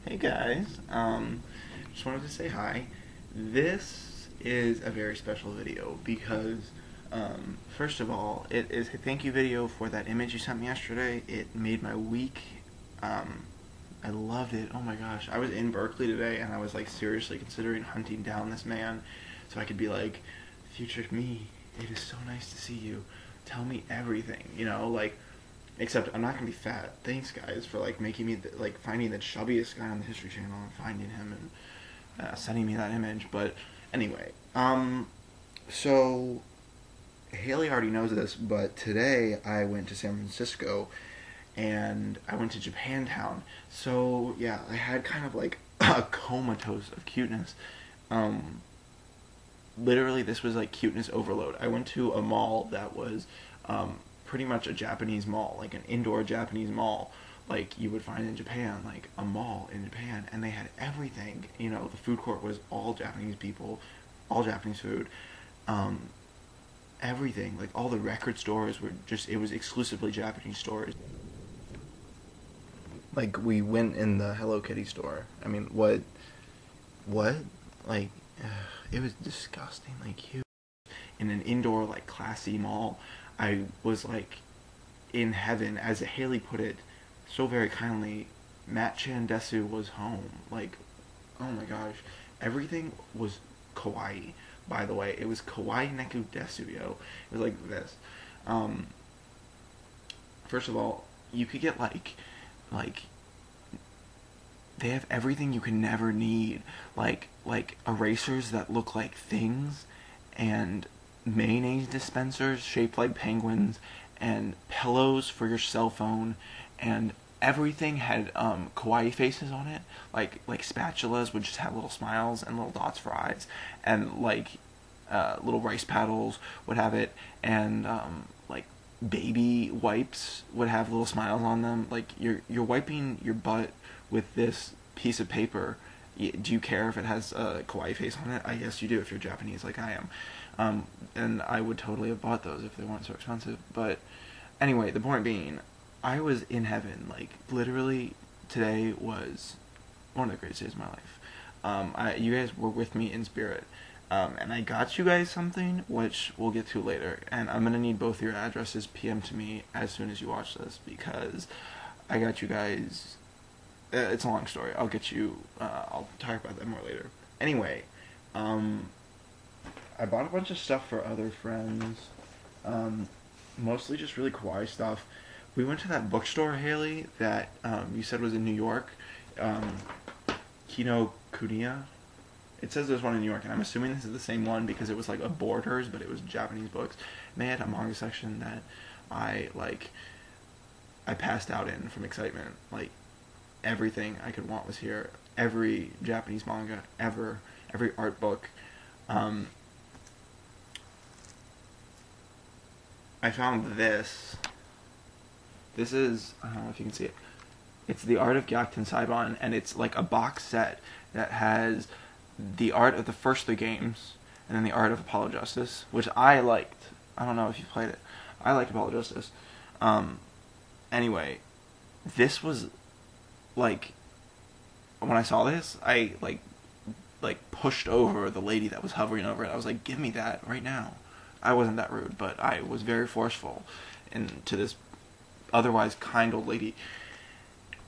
Hey guys, just wanted to say hi. This is a very special video because, first of all, it is a thank you video for that image you sent me yesterday. It made my week. I loved it. Oh my gosh. I was in Berkeley today and I was like seriously considering hunting down this man so I could be like, future me, it is so nice to see you. Tell me everything, except I'm not gonna be fat. Thanks, guys, for like making me finding the chubbiest guy on the History Channel and finding him and sending me that image. But anyway, so Haley already knows this, but today I went to San Francisco and I went to Japantown. So yeah, I had kind of like a comatose of cuteness. Literally, this was like cuteness overload. I went to a mall that was pretty much a Japanese mall, like an indoor Japanese mall, like you would find in Japan, like a mall in Japan, and they had everything. The food court was all Japanese people, all Japanese food, everything. Like all the record stores were just, it was exclusively Japanese stores. Like we went in the Hello Kitty store. I mean, what? Like, it was disgustingly cute. In an indoor, like, classy mall, I was like in heaven. As Haley put it so very kindly, Matchan Desu was home. Like, oh my gosh, everything was kawaii. By the way, it was kawaii neku desu, yo. It was like this. First of all, you could get like they have everything you can never need, like erasers that look like things, and mayonnaise dispensers shaped like penguins, and pillows for your cell phone, and everything had kawaii faces on it, like spatulas would just have little smiles and little dots for eyes, and little rice paddles would have it, and like baby wipes would have little smiles on them. Like you're wiping your butt with this piece of paper. Do you care if it has a kawaii face on it? I guess you do if you're Japanese like I am. And I would totally have bought those if they weren't so expensive. But anyway, the point being, I was in heaven. Like, literally, today was one of the greatest days of my life. You guys were with me in spirit. And I got you guys something, which we'll get to later. And I'm going to need both your addresses PM to me as soon as you watch this, because I got you guys. It's a long story. I'll get you. I'll talk about that more later. Anyway, I bought a bunch of stuff for other friends. Mostly just really kawaii stuff. We went to that bookstore, Haley, that you said was in New York. Kinokuniya. It says there's one in New York, and I'm assuming this is the same one because it was like a Borders, but it was Japanese books. And they had a manga section that I passed out in from excitement. Like, everything I could want was here. Every Japanese manga ever, every art book. I found this. This is, I don't know if you can see it. It's The Art of Gyakuten Saiban, and it's like a box set that has the art of the first three games, and then the art of Apollo Justice, which I liked. I don't know if you played it. I liked Apollo Justice. Anyway, this was like, when I saw this, I pushed over the lady that was hovering over it. I was like, give me that right now. I wasn't that rude, but I was very forceful to this otherwise kind old lady.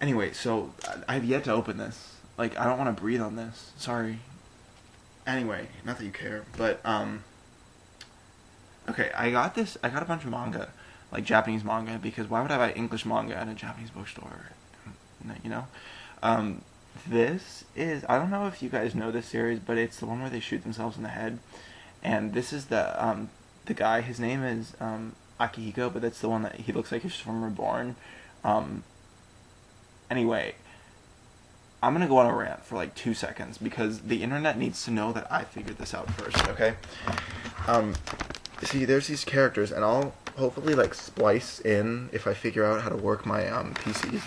Anyway, so I have yet to open this. Like, I don't want to breathe on this. Sorry. Anyway, not that you care, but okay, I got a bunch of manga, like Japanese manga, because why would I buy English manga at a Japanese bookstore? This is, I don't know if you guys know this series, but it's the one where they shoot themselves in the head. And this is the guy, his name is Akihiko, but that's the one that he looks like he's from Reborn. Anyway, I'm gonna go on a rant for like 2 seconds because the internet needs to know that I figured this out first, okay? See, there's these characters, and I'll hopefully like splice in, if I figure out how to work my PC,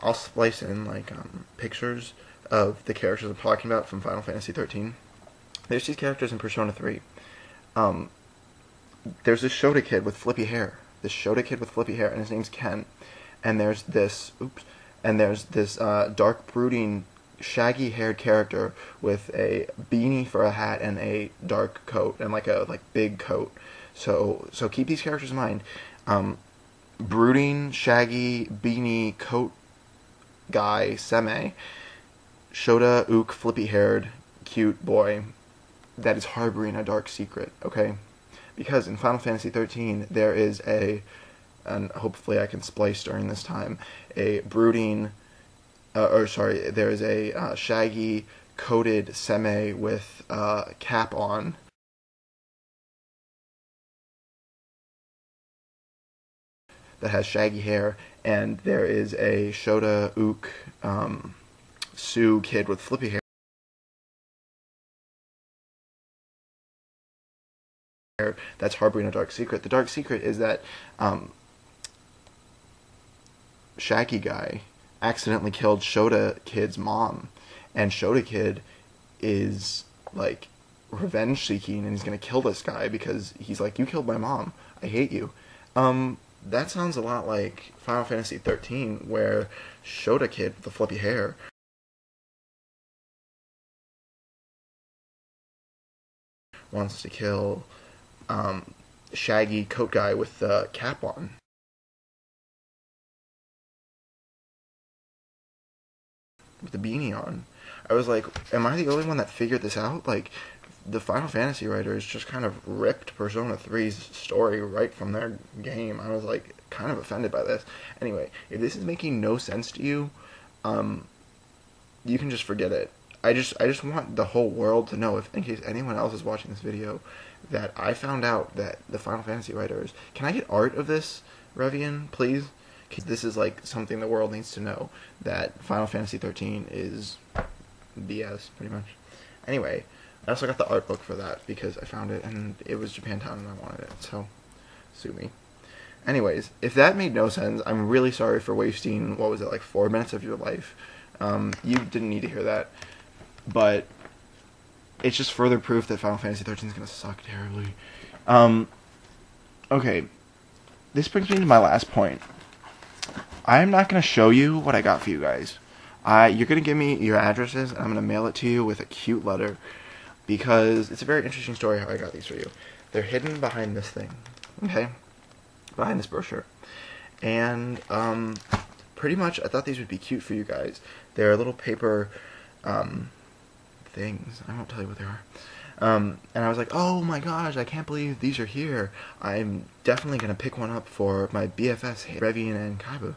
I'll splice in like pictures of the characters I'm talking about from Final Fantasy 13. There's these characters in Persona 3. There's this Shota kid with flippy hair. And his name's Ken. And there's this, dark brooding shaggy haired character with a beanie for a hat and a dark coat and like a big coat. So keep these characters in mind. Brooding, shaggy, beanie, coat guy, Seme. Shota, ook, flippy haired, cute boy that is harboring a dark secret, okay? Because in Final Fantasy 13 there is and hopefully I can splice during this time, a brooding, there is a shaggy, coated Seme with cap on. That has shaggy hair, and there is a Shota, ook, Sue kid with flippy hair that's harboring a dark secret. The dark secret is that Shaggy guy accidentally killed Shota kid's mom, and Shota kid is like revenge seeking, and he's gonna kill this guy because he's like, you killed my mom, I hate you. That sounds a lot like Final Fantasy 13, where Shota kid with the flippy hair wants to kill shaggy coat guy with the cap on. With the beanie on. I was like, am I the only one that figured this out? Like, the Final Fantasy writers just kind of ripped Persona 3's story right from their game. I was like, kind of offended by this. Anyway, if this is making no sense to you, you can just forget it. I just want the whole world to know, if in case anyone else is watching this video, that I found out that the Final Fantasy writers... Can I get art of this, Revian, please? Because this is like something the world needs to know, that Final Fantasy 13 is BS, pretty much. Anyway, I also got the art book for that because I found it and it was Japantown and I wanted it, so sue me. Anyways, if that made no sense, I'm really sorry for wasting, what was it, like 4 minutes of your life. You didn't need to hear that, but it's just further proof that Final Fantasy 13 is going to suck terribly. Okay, this brings me to my last point. I'm not going to show you what I got for you guys. You're going to give me your addresses, and I'm going to mail it to you with a cute letter, because it's a very interesting story how I got these for you. They're hidden behind this thing, okay? Behind this brochure. And, pretty much, I thought these would be cute for you guys. They're little paper, things. I won't tell you what they are. And I was like, oh my gosh, I can't believe these are here. I'm definitely going to pick one up for my BFFs, Revian and Kaiba.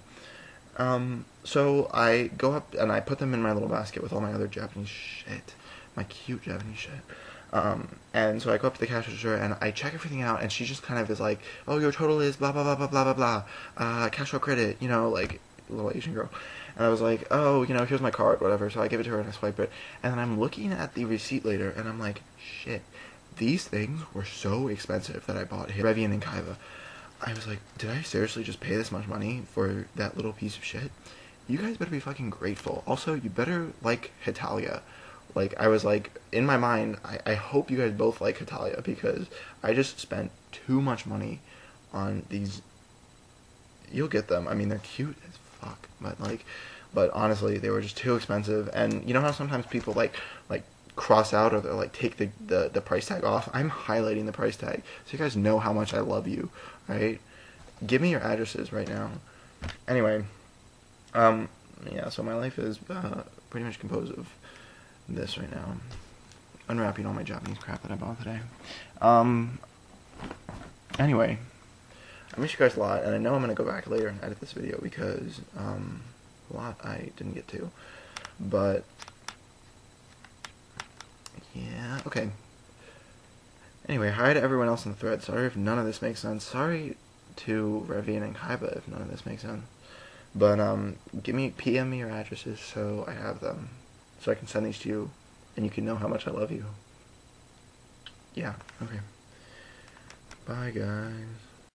So I go up and I put them in my little basket with all my other Japanese shit. My cute Japanese shit. And so I go up to the cash register and I check everything out, and she just kind of is like, oh, your total is blah blah blah blah blah blah blah, cash or credit, you know, like a little Asian girl. And I was like, oh, you know, here's my card, whatever. So I give it to her and I swipe it. And then I'm looking at the receipt later and I'm like, shit, these things were so expensive that I bought here, Revian and Kaiba. I was like, did I seriously just pay this much money for that little piece of shit? You guys better be fucking grateful. Also, you better like Hitalia. Like, I was like, in my mind, I hope you guys both like Hitalia, because I just spent too much money on these. You'll get them. I mean, they're cute as fuck, but honestly, they were just too expensive. And you know how sometimes people like cross out, or they like take the price tag off? I'm highlighting the price tag so you guys know how much I love you, right? Give me your addresses right now. Anyway, yeah, so my life is pretty much composed of this right now. Unwrapping all my Japanese crap that I bought today. Anyway, I miss you guys a lot, and I know I'm going to go back later and edit this video because a lot I didn't get to. But yeah, okay. Anyway, hi to everyone else in the thread. Sorry if none of this makes sense. Sorry to Revian and Kaiba if none of this makes sense. But PM me your addresses so I have them, so I can send these to you, and you can know how much I love you. Yeah, okay. Bye, guys.